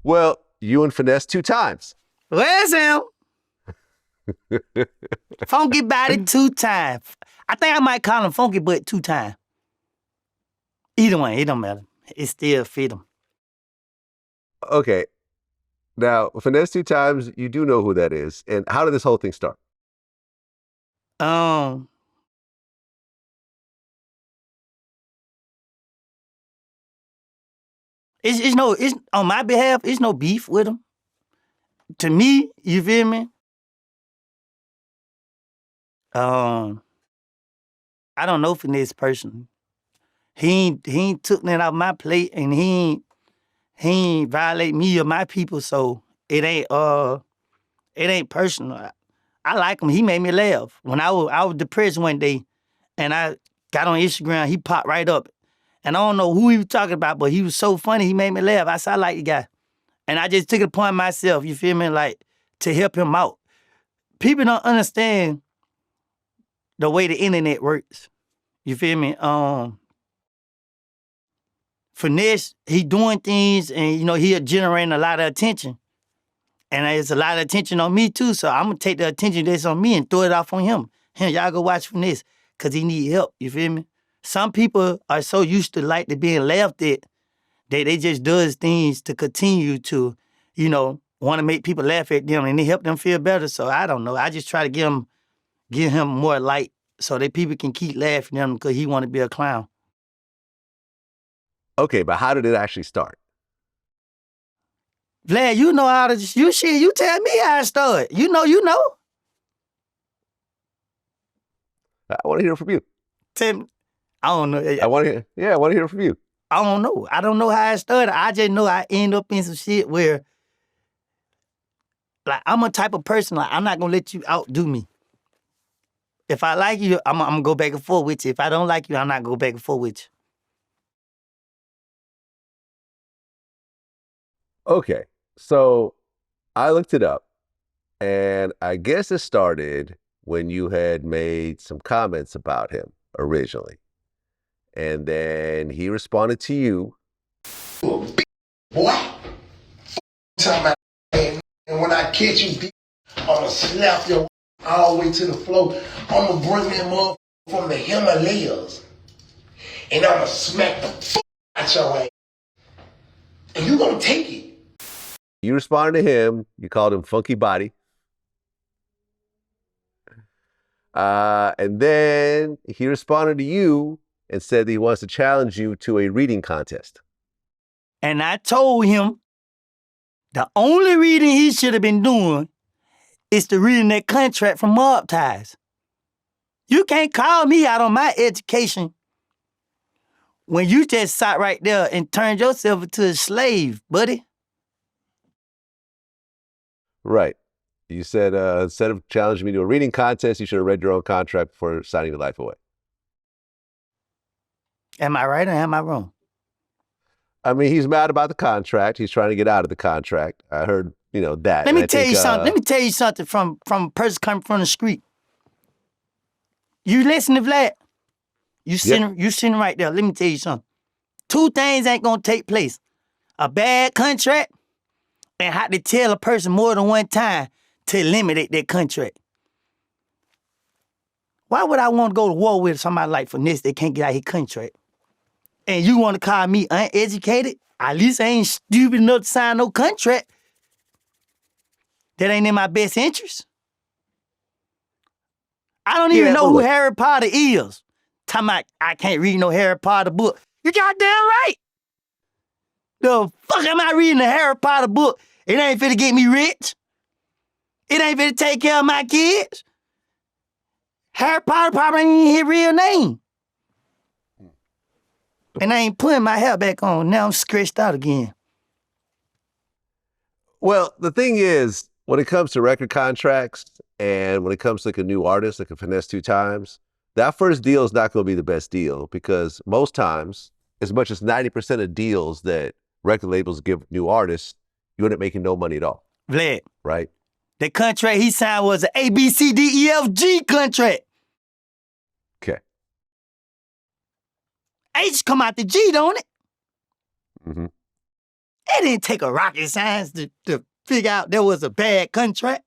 Well, you and Finesse2Tymes. Where's him? Funky body 2 times. I think I might call him funky butt 2 times. Either one, it don't matter. It still fit him. Okay. Now, Finesse2Tymes, you do know who that is. And how did this whole thing start? It's on my behalf, it's no beef with him. To me, you feel me? I don't know Finesse personally. He ain't took that off my plate, and he ain't violate me or my people, so it ain't personal. I like him. He made me laugh. When I was depressed one day, and I got on Instagram, he popped right up. And I don't know who he was talking about, but he was so funny, he made me laugh. I said, I like the guy. And I just took it upon myself, you feel me, like, to help him out. People don't understand the way the internet works. You feel me? Finesse, he doing things, and, you know, he generating a lot of attention. And there's a lot of attention on me, too, so I'm going to take the attention that's on me and throw it off on him. Y'all go watch Finesse, because he need help, you feel me? Some people are so used to like to being laughed at that they just does things to continue to, you know, want to make people laugh at them and they help them feel better. So I don't know. I just try to give him more light so that people can keep laughing at him because he want to be a clown. Okay, but how did it actually start? Vlad, you know how to, you tell me how it started. You know. I want to hear from you. Tell me. I don't know. I want to hear from you. I don't know. I don't know how it started. I just know I end up in some shit where, like, I'm a type of person, like, I'm not going to let you outdo me. If I like you, I'm going to go back and forth with you. If I don't like you, I'm not going to go back and forth with you. Okay, so I looked it up, and I guess it started when you had made some comments about him originally. And then he responded to you. Boy, talking about, and when I catch you, I'ma slap your all the way to the floor. I'ma bring them up from the Himalayas, and I'ma smack the fuck out your ass. And you gonna take it. You responded to him. You called him Funky Body. And then he responded to you and said that he wants to challenge you to a reading contest. And I told him the only reading he should have been doing is to reading that contract from Mob Ties. You can't call me out on my education when you just sat right there and turned yourself into a slave, buddy. Right. You said instead of challenging me to a reading contest, you should have read your own contract before signing your life away. Am I right or am I wrong? I mean, he's mad about the contract. He's trying to get out of the contract. I heard, that. Let me tell you something. Let me tell you something from a person coming from the street. You listen to Vlad. You sitting right there. Let me tell you something. 2 things ain't gonna take place: a bad contract and how to tell a person more than one time to eliminate that contract. Why would I want to go to war with somebody like Finesse that can't get out his contract? And you want to call me uneducated? At least I ain't stupid enough to sign no contract. That ain't in my best interest. I don't even know who Harry Potter is. Talking about I can't read no Harry Potter book. You goddamn right. The fuck am I reading a Harry Potter book? It ain't finna get me rich. It ain't finna take care of my kids. Harry Potter probably ain't his real name. And I ain't putting my hair back on. Now I'm scratched out again. Well, the thing is, when it comes to record contracts and when it comes to like a new artist, like a Finesse2Tymes, that first deal is not going to be the best deal because most times, as much as 90% of deals that record labels give new artists, you end up making no money at all. Vlad. Right? The contract he signed was an ABCDEFG contract. Okay. H come out the G, don't it? Mm-hmm. It didn't take a rocket science to figure out there was a bad contract.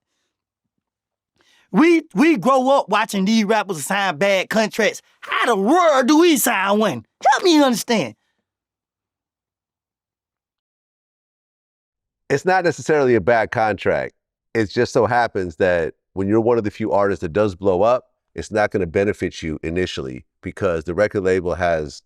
We grow up watching these rappers sign bad contracts. How the world do we sign one? Help me understand. It's not necessarily a bad contract. It just so happens that when you're one of the few artists that does blow up, it's not going to benefit you initially because the record label has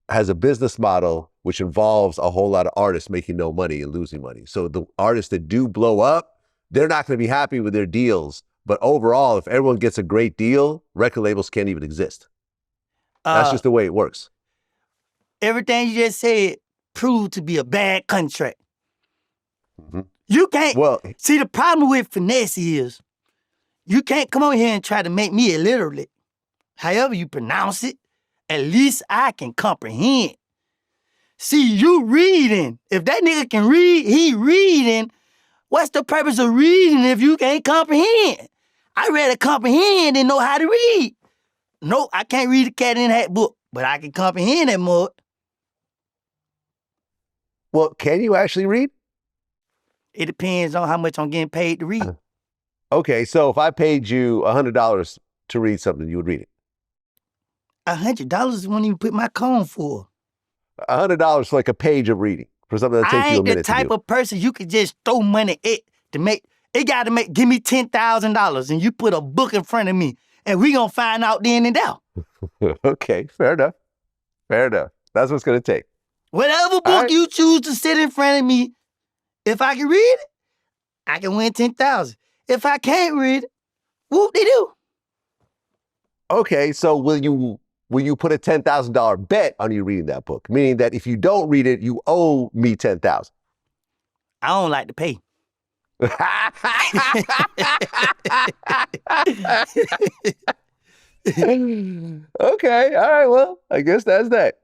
a business model which involves a whole lot of artists making no money and losing money. So the artists that do blow up, they're not going to be happy with their deals. But overall, if everyone gets a great deal, record labels can't even exist. That's just the way it works. Everything you just said proved to be a bad contract. Mm-hmm. You can't, see, the problem with Finesse is you can't come over here and try to make me illiterate. However you pronounce it, at least I can comprehend. See, you reading. If that nigga can read, he reading. What's the purpose of reading if you can't comprehend? I rather comprehend than know how to read. No, I can't read a Cat in the Hat book, but I can comprehend that more. Well, can you actually read? It depends on how much I'm getting paid to read. Okay, so if I paid you $100 to read something, you would read it. $100 won't even put my comb for. $100 for like a page of reading for something that takes you a minute to do. I ain't the type of person you could just throw money at to make. It got to make. Give me $10,000 and you put a book in front of me, and we gonna find out then and there. Okay, fair enough. Fair enough. That's what's gonna take. Whatever book you choose to sit in front of me, if I can read it, I can win $10,000. If I can't read it, whoop-de-doo. Okay, so will you put a $10,000 bet on you reading that book? Meaning that if you don't read it, you owe me $10,000. I don't like to pay. Okay, all right, well, I guess that's that.